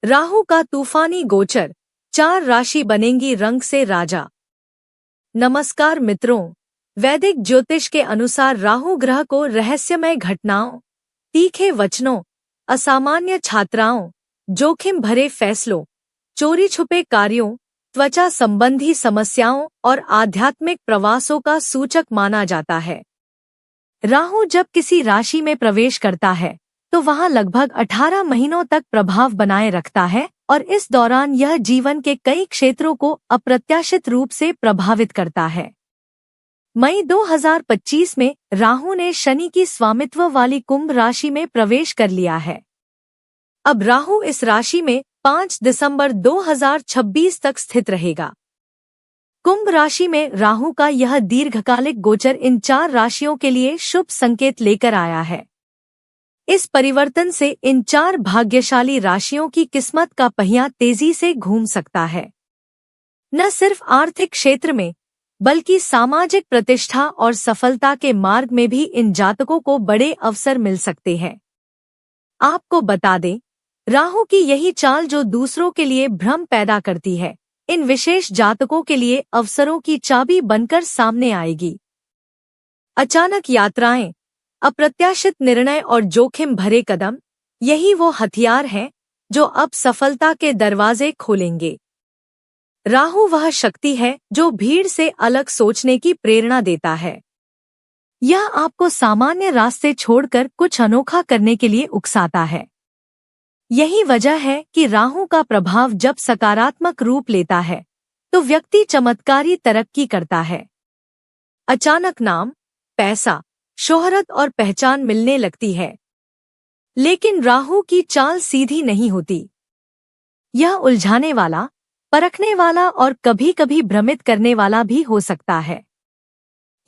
राहु का तूफानी गोचर, 4 राशि बनेंगी रंग से राजा। नमस्कार मित्रों, वैदिक ज्योतिष के अनुसार राहु ग्रह को रहस्यमय घटनाओं, तीखे वचनों, असामान्य छात्राओं, जोखिम भरे फैसलों, चोरी छुपे कार्यों, त्वचा संबंधी समस्याओं और आध्यात्मिक प्रवासों का सूचक माना जाता है। राहु जब किसी राशि में प्रवेश करता है तो वहां लगभग 18 महीनों तक प्रभाव बनाए रखता है और इस दौरान यह जीवन के कई क्षेत्रों को अप्रत्याशित रूप से प्रभावित करता है। मई 2025 में राहु ने शनि की स्वामित्व वाली कुंभ राशि में प्रवेश कर लिया है। अब राहु इस राशि में 5 दिसंबर 2026 तक स्थित रहेगा। कुंभ राशि में राहु का यह दीर्घकालिक गोचर इन 4 राशियों के लिए शुभ संकेत लेकर आया है। इस परिवर्तन से इन 4 भाग्यशाली राशियों की किस्मत का पहिया तेजी से घूम सकता है। न सिर्फ आर्थिक क्षेत्र में, बल्कि सामाजिक प्रतिष्ठा और सफलता के मार्ग में भी इन जातकों को बड़े अवसर मिल सकते हैं। आपको बता दें, राहु की यही चाल जो दूसरों के लिए भ्रम पैदा करती है, इन विशेष जातकों के लिए अवसरों की चाबी बनकर सामने आएगी। अचानक यात्राएं, अप्रत्याशित निर्णय और जोखिम भरे कदम, यही वो हथियार हैं जो अब सफलता के दरवाजे खोलेंगे। राहु वह शक्ति है जो भीड़ से अलग सोचने की प्रेरणा देता है। यह आपको सामान्य रास्ते छोड़कर कुछ अनोखा करने के लिए उकसाता है। यही वजह है कि राहु का प्रभाव जब सकारात्मक रूप लेता है तो व्यक्ति चमत्कारी तरक्की करता है। अचानक नाम, पैसा, शोहरत और पहचान मिलने लगती है। लेकिन राहु की चाल सीधी नहीं होती। यह उलझाने वाला, परखने वाला और कभी-कभी भ्रमित करने वाला भी हो सकता है।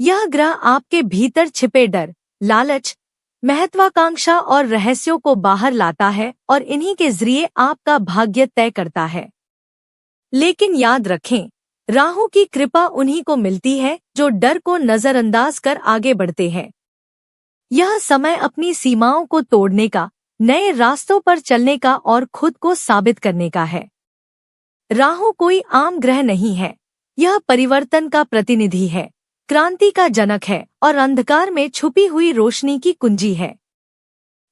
यह ग्रह आपके भीतर छिपे डर, लालच, महत्वाकांक्षा और रहस्यों को बाहर लाता है और इन्हीं के जरिए आपका भाग्य तय करता है। लेकिन याद रखें, राहु की कृपा उन्हीं को मिलती है जो डर को नजरअंदाज कर आगे बढ़ते हैं। यह समय अपनी सीमाओं को तोड़ने का, नए रास्तों पर चलने का और खुद को साबित करने का है। राहु कोई आम ग्रह नहीं है, यह परिवर्तन का प्रतिनिधि है, क्रांति का जनक है और अंधकार में छुपी हुई रोशनी की कुंजी है।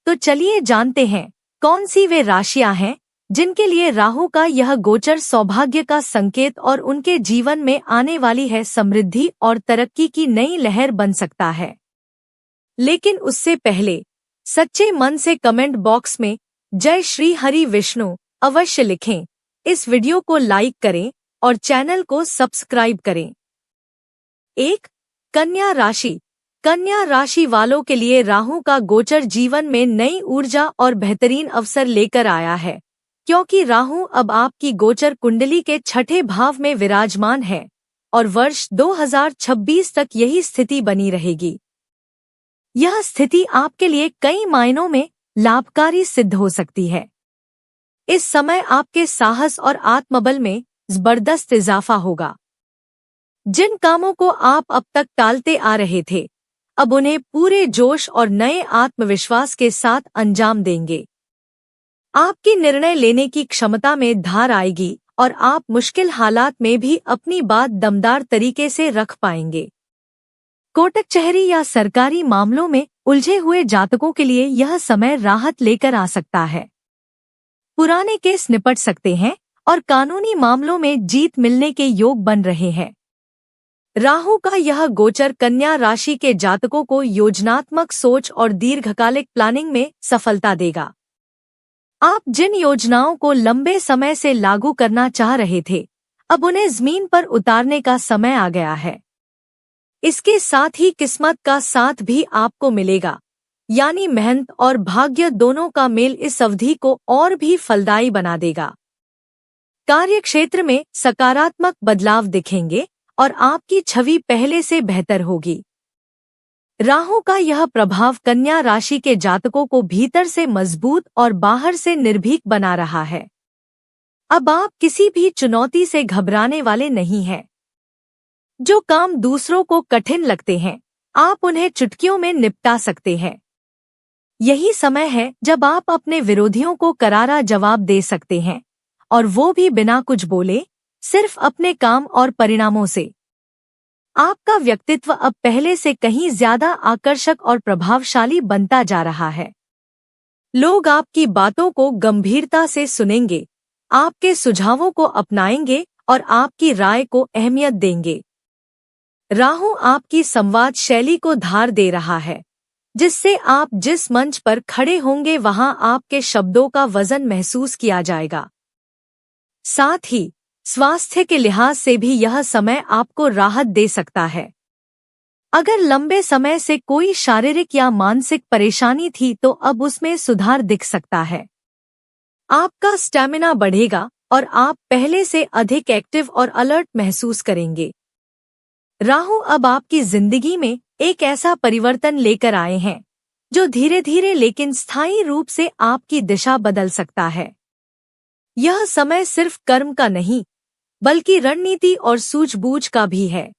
तो चलिए जानते हैं कौन सी वे राशियां हैं जिनके लिए राहु का यह गोचर सौभाग्य का संकेत और उनके जीवन में आने वाली है समृद्धि और तरक्की की नई लहर बन सकता है। लेकिन उससे पहले सच्चे मन से कमेंट बॉक्स में जय श्री हरि विष्णु अवश्य लिखें, इस वीडियो को लाइक करें और चैनल को सब्सक्राइब करें। 1. कन्या राशि। कन्या राशि वालों के लिए राहु का गोचर जीवन में नई ऊर्जा और बेहतरीन अवसर लेकर आया है, क्योंकि राहु अब आपकी गोचर कुंडली के 6ठे भाव में विराजमान है और वर्ष 2026 तक यही स्थिति बनी रहेगी। यह स्थिति आपके लिए कई मायनों में लाभकारी सिद्ध हो सकती है। इस समय आपके साहस और आत्मबल में जबरदस्त इजाफा होगा। जिन कामों को आप अब तक टालते आ रहे थे, अब उन्हें पूरे जोश और नए आत्मविश्वास के साथ अंजाम देंगे। आपकी निर्णय लेने की क्षमता में धार आएगी और आप मुश्किल हालात में भी अपनी बात दमदार तरीके से रख पाएंगे। कोर्ट कचहरी या सरकारी मामलों में उलझे हुए जातकों के लिए यह समय राहत लेकर आ सकता है। पुराने केस निपट सकते हैं और कानूनी मामलों में जीत मिलने के योग बन रहे हैं। राहु का यह गोचर कन्या राशि के जातकों को योजनात्मक सोच और दीर्घकालिक प्लानिंग में सफलता देगा। आप जिन योजनाओं को लंबे समय से लागू करना चाह रहे थे, अब उन्हें जमीन पर उतारने का समय आ गया है। इसके साथ ही किस्मत का साथ भी आपको मिलेगा, यानी मेहनत और भाग्य दोनों का मेल इस अवधि को और भी फलदायी बना देगा। कार्यक्षेत्र में सकारात्मक बदलाव दिखेंगे और आपकी छवि पहले से बेहतर होगी। राहु का यह प्रभाव कन्या राशि के जातकों को भीतर से मजबूत और बाहर से निर्भीक बना रहा है। अब आप किसी भी चुनौती से घबराने वाले नहीं हैं। जो काम दूसरों को कठिन लगते हैं, आप उन्हें चुटकियों में निपटा सकते हैं। यही समय है जब आप अपने विरोधियों को करारा जवाब दे सकते हैं, और वो भी बिना कुछ बोले, सिर्फ अपने काम और परिणामों से। आपका व्यक्तित्व अब पहले से कहीं ज्यादा आकर्षक और प्रभावशाली बनता जा रहा है। लोग आपकी बातों को गंभीरता से सुनेंगे, आपके सुझावों को अपनाएंगे और आपकी राय को अहमियत देंगे। राहु आपकी संवाद शैली को धार दे रहा है, जिससे आप जिस मंच पर खड़े होंगे वहां आपके शब्दों का वजन महसूस किया जाएगा। साथ ही स्वास्थ्य के लिहाज से भी यह समय आपको राहत दे सकता है। अगर लंबे समय से कोई शारीरिक या मानसिक परेशानी थी तो अब उसमें सुधार दिख सकता है। आपका स्टैमिना बढ़ेगा और आप पहले से अधिक एक्टिव और अलर्ट महसूस करेंगे। राहु अब आपकी जिंदगी में एक ऐसा परिवर्तन लेकर आए हैं जो धीरे धीरे लेकिन स्थायी रूप से आपकी दिशा बदल सकता है। यह समय सिर्फ कर्म का नहीं, बल्कि रणनीति और सूझबूझ का भी है।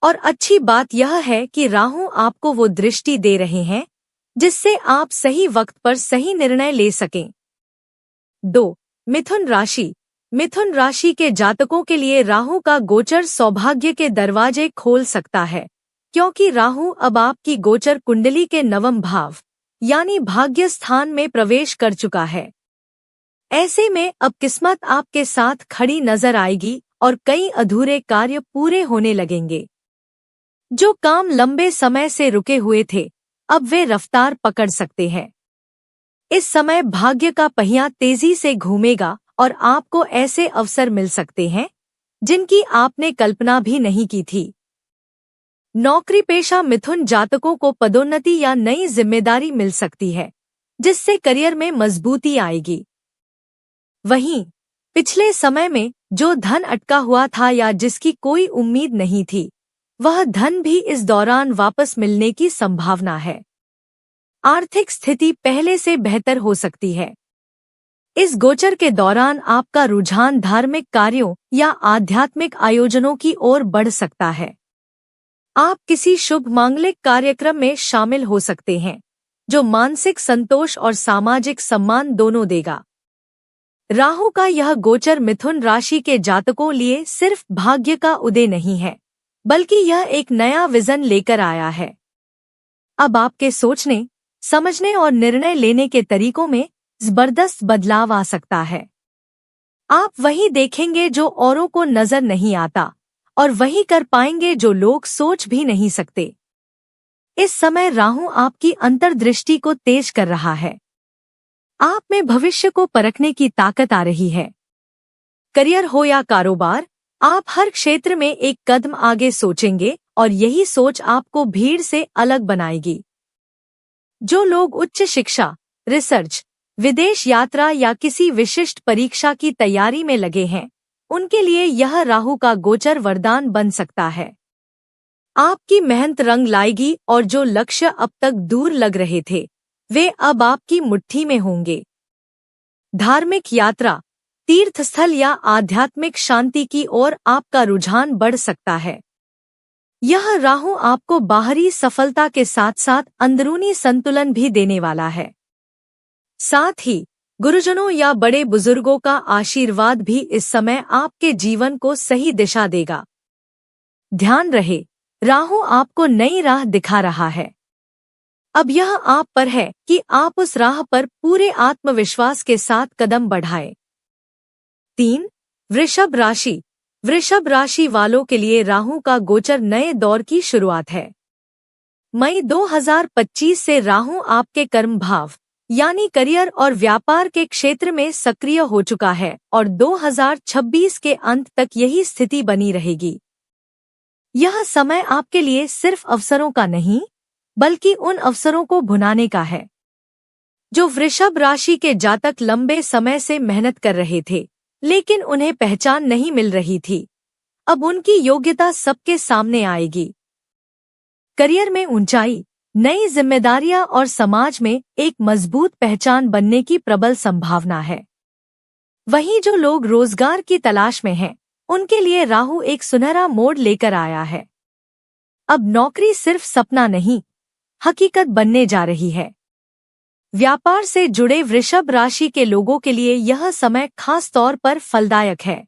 और अच्छी बात यह है कि राहु आपको वो दृष्टि दे रहे हैं जिससे आप सही वक्त पर सही निर्णय ले सकें। 2. मिथुन राशि। मिथुन राशि के जातकों के लिए राहु का गोचर सौभाग्य के दरवाजे खोल सकता है, क्योंकि राहु अब आपकी गोचर कुंडली के नवम भाव यानी भाग्य स्थान में प्रवेश कर चुका है। ऐसे में अब किस्मत आपके साथ खड़ी नजर आएगी और कई अधूरे कार्य पूरे होने लगेंगे। जो काम लंबे समय से रुके हुए थे, अब वे रफ्तार पकड़ सकते हैं। इस समय भाग्य का पहिया तेजी से घूमेगा और आपको ऐसे अवसर मिल सकते हैं जिनकी आपने कल्पना भी नहीं की थी। नौकरी पेशा मिथुन जातकों को पदोन्नति या नई जिम्मेदारी मिल सकती है, जिससे करियर में मजबूती आएगी। वहीं पिछले समय में जो धन अटका हुआ था या जिसकी कोई उम्मीद नहीं थी, वह धन भी इस दौरान वापस मिलने की संभावना है। आर्थिक स्थिति पहले से बेहतर हो सकती है। इस गोचर के दौरान आपका रुझान धार्मिक कार्यों या आध्यात्मिक आयोजनों की ओर बढ़ सकता है। आप किसी शुभ मांगलिक कार्यक्रम में शामिल हो सकते हैं, जो मानसिक संतोष और सामाजिक सम्मान दोनों देगा। राहु का यह गोचर मिथुन राशि के जातकों लिए सिर्फ भाग्य का उदय नहीं है, बल्कि यह एक नया विजन लेकर आया है। अब आपके सोचने, समझने और निर्णय लेने के तरीकों में जबरदस्त बदलाव आ सकता है। आप वही देखेंगे जो औरों को नजर नहीं आता, और वही कर पाएंगे जो लोग सोच भी नहीं सकते। इस समय राहु आपकी अंतर्दृष्टि को तेज कर रहा है। आप में भविष्य को परखने की ताकत आ रही है। करियर हो या कारोबार, आप हर क्षेत्र में एक कदम आगे सोचेंगे और यही सोच आपको भीड़ से अलग बनाएगी। जो लोग उच्च शिक्षा, रिसर्च, विदेश यात्रा या किसी विशिष्ट परीक्षा की तैयारी में लगे हैं, उनके लिए यह राहु का गोचर वरदान बन सकता है। आपकी मेहनत रंग लाएगी और जो लक्ष्य अब तक दूर लग रहे थे, वे अब आपकी मुट्ठी में होंगे। धार्मिक यात्रा, तीर्थस्थल या आध्यात्मिक शांति की ओर आपका रुझान बढ़ सकता है। यह राहु आपको बाहरी सफलता के साथ साथ अंदरूनी संतुलन भी देने वाला है। साथ ही गुरुजनों या बड़े बुजुर्गों का आशीर्वाद भी इस समय आपके जीवन को सही दिशा देगा। ध्यान रहे, राहु आपको नई राह दिखा रहा है। अब यह आप पर है कि आप उस राह पर पूरे आत्मविश्वास के साथ कदम बढ़ाएं। 3. वृषभ राशि। वृषभ राशि वालों के लिए राहु का गोचर नए दौर की शुरुआत है। मई 2025 से राहु आपके कर्म भाव यानी करियर और व्यापार के क्षेत्र में सक्रिय हो चुका है और 2026 के अंत तक यही स्थिति बनी रहेगी। यह समय आपके लिए सिर्फ अवसरों का नहीं, बल्कि उन अवसरों को भुनाने का है। जो वृषभ राशि के जातक लंबे समय से मेहनत कर रहे थे, लेकिन उन्हें पहचान नहीं मिल रही थी, अब उनकी योग्यता सबके सामने आएगी। करियर में ऊंचाई, नई जिम्मेदारियां और समाज में एक मजबूत पहचान बनने की प्रबल संभावना है। वहीं जो लोग रोजगार की तलाश में हैं, उनके लिए राहु एक सुनहरा मोड़ लेकर आया है। अब नौकरी सिर्फ सपना नहीं, हकीकत बनने जा रही है। व्यापार से जुड़े वृषभ राशि के लोगों के लिए यह समय खास तौर पर फलदायक है।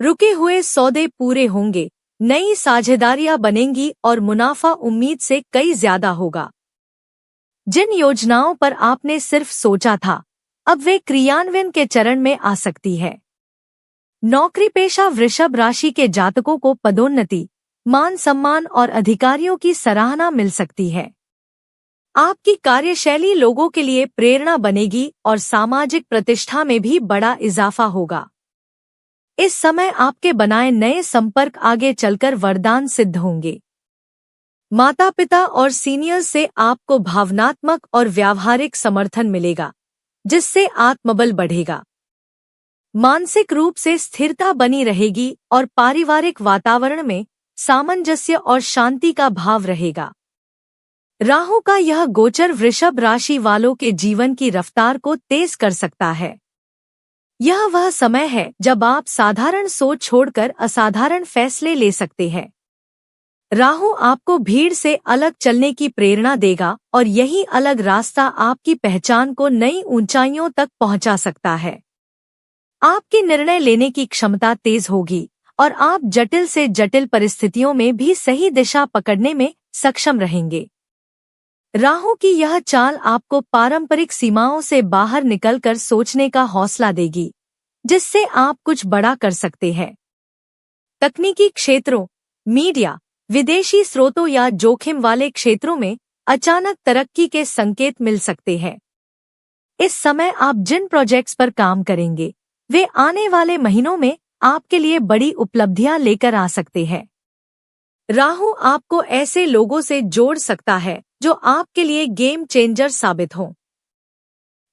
रुके हुए सौदे पूरे होंगे, नई साझेदारियां बनेंगी और मुनाफा उम्मीद से कई ज्यादा होगा। जिन योजनाओं पर आपने सिर्फ सोचा था, अब वे क्रियान्वयन के चरण में आ सकती है। नौकरी पेशा वृषभ राशि के जातकों को पदोन्नति, मान सम्मान और अधिकारियों की सराहना मिल सकती है। आपकी कार्यशैली लोगों के लिए प्रेरणा बनेगी और सामाजिक प्रतिष्ठा में भी बड़ा इजाफा होगा। इस समय आपके बनाए नए संपर्क आगे चलकर वरदान सिद्ध होंगे। माता पिता और सीनियर्स से आपको भावनात्मक और व्यावहारिक समर्थन मिलेगा, जिससे आत्मबल बढ़ेगा। मानसिक रूप से स्थिरता बनी रहेगी और पारिवारिक वातावरण में सामंजस्य और शांति का भाव रहेगा। राहु का यह गोचर वृषभ राशि वालों के जीवन की रफ्तार को तेज कर सकता है। यह वह समय है जब आप साधारण सोच छोड़कर असाधारण फैसले ले सकते हैं। राहु आपको भीड़ से अलग चलने की प्रेरणा देगा और यही अलग रास्ता आपकी पहचान को नई ऊंचाइयों तक पहुंचा सकता है। आपकी निर्णय लेने की क्षमता तेज होगी और आप जटिल से जटिल परिस्थितियों में भी सही दिशा पकड़ने में सक्षम रहेंगे। राहु की यह चाल आपको पारंपरिक सीमाओं से बाहर निकलकर सोचने का हौसला देगी, जिससे आप कुछ बड़ा कर सकते हैं। तकनीकी क्षेत्रों, मीडिया, विदेशी स्रोतों या जोखिम वाले क्षेत्रों में अचानक तरक्की के संकेत मिल सकते हैं। इस समय आप जिन प्रोजेक्ट्स पर काम करेंगे, वे आने वाले महीनों में आपके लिए बड़ी उपलब्धियां लेकर आ सकते हैं। राहु आपको ऐसे लोगों से जोड़ सकता है जो आपके लिए गेम चेंजर साबित हों।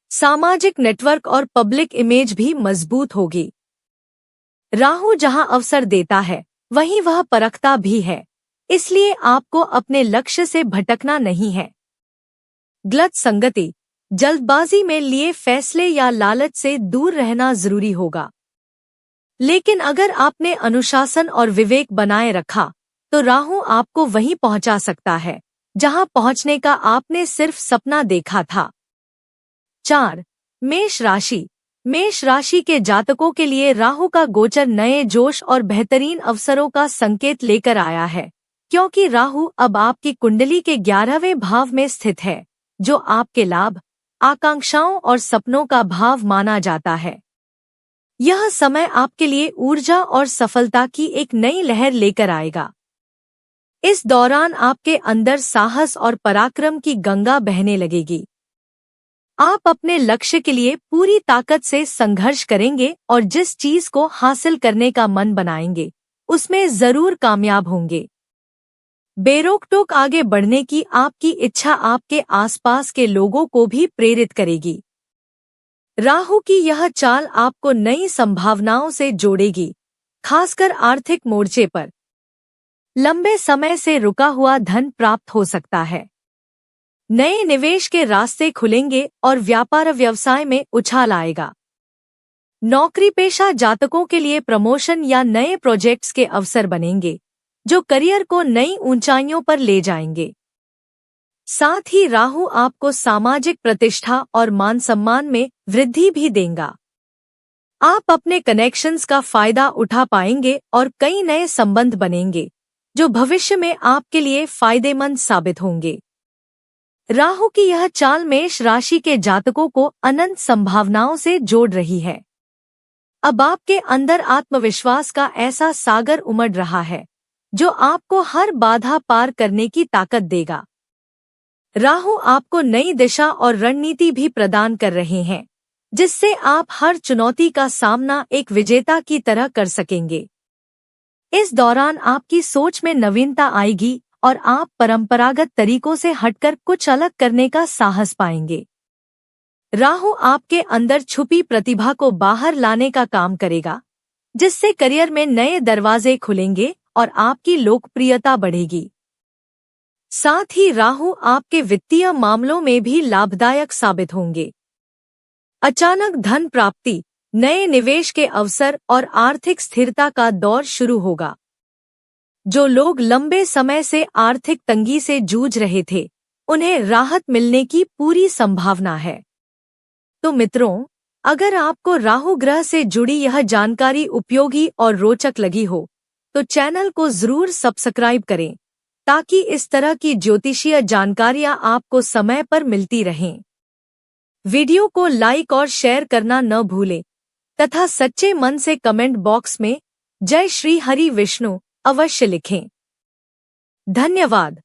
सामाजिक नेटवर्क और पब्लिक इमेज भी मजबूत होगी। राहु जहां अवसर देता है, वहीं वह परखता भी है, इसलिए आपको अपने लक्ष्य से भटकना नहीं है। गलत संगति, जल्दबाजी में लिए फैसले या लालच से दूर रहना जरूरी होगा। लेकिन अगर आपने अनुशासन और विवेक बनाए रखा, तो राहु आपको वहीं पहुंचा सकता है, जहां पहुंचने का आपने सिर्फ सपना देखा था। 4. मेष राशि। मेष राशि के जातकों के लिए राहु का गोचर नए जोश और बेहतरीन अवसरों का संकेत लेकर आया है, क्योंकि राहु अब आपकी कुंडली के 11वें भाव में स्थित है, जो आपके लाभ, आकांक्षाओं और सपनों का भाव माना जाता है। यह समय आपके लिए ऊर्जा और सफलता की एक नई लहर लेकर आएगा। इस दौरान आपके अंदर साहस और पराक्रम की गंगा बहने लगेगी। आप अपने लक्ष्य के लिए पूरी ताकत से संघर्ष करेंगे और जिस चीज को हासिल करने का मन बनाएंगे, उसमें जरूर कामयाब होंगे। बेरोक-टोक आगे बढ़ने की आपकी इच्छा आपके आसपास के लोगों को भी प्रेरित करेगी। राहु की यह चाल आपको नई संभावनाओं से जोड़ेगी, खासकर आर्थिक मोर्चे पर। लंबे समय से रुका हुआ धन प्राप्त हो सकता है। नए निवेश के रास्ते खुलेंगे और व्यापार व्यवसाय में उछाल आएगा। नौकरी पेशा जातकों के लिए प्रमोशन या नए प्रोजेक्ट्स के अवसर बनेंगे, जो करियर को नई ऊंचाइयों पर ले जाएंगे। साथ ही राहु आपको सामाजिक प्रतिष्ठा और मान सम्मान में वृद्धि भी देगा। आप अपने कनेक्शंस का फायदा उठा पाएंगे और कई नए संबंध बनेंगे, जो भविष्य में आपके लिए फायदेमंद साबित होंगे। राहु की यह चाल मेष राशि के जातकों को अनंत संभावनाओं से जोड़ रही है। अब आपके अंदर आत्मविश्वास का ऐसा सागर उमड़ रहा है, जो आपको हर बाधा पार करने की ताकत देगा। राहु आपको नई दिशा और रणनीति भी प्रदान कर रहे हैं, जिससे आप हर चुनौती का सामना एक विजेता की तरह कर सकेंगे। इस दौरान आपकी सोच में नवीनता आएगी और आप परंपरागत तरीकों से हटकर कुछ अलग करने का साहस पाएंगे। राहु आपके अंदर छुपी प्रतिभा को बाहर लाने का काम करेगा, जिससे करियर में नए दरवाजे खुलेंगे और आपकी लोकप्रियता बढ़ेगी। साथ ही राहु आपके वित्तीय मामलों में भी लाभदायक साबित होंगे। अचानक धन प्राप्ति, नए निवेश के अवसर और आर्थिक स्थिरता का दौर शुरू होगा। जो लोग लंबे समय से आर्थिक तंगी से जूझ रहे थे, उन्हें राहत मिलने की पूरी संभावना है। तो मित्रों, अगर आपको राहु ग्रह से जुड़ी यह जानकारी उपयोगी और रोचक लगी हो तो चैनल को जरूर सब्सक्राइब करें ताकि इस तरह की ज्योतिषीय जानकारियां आपको समय पर मिलती रहें। वीडियो को लाइक और शेयर करना न भूलें तथा सच्चे मन से कमेंट बॉक्स में जय श्री हरि विष्णु अवश्य लिखें। धन्यवाद।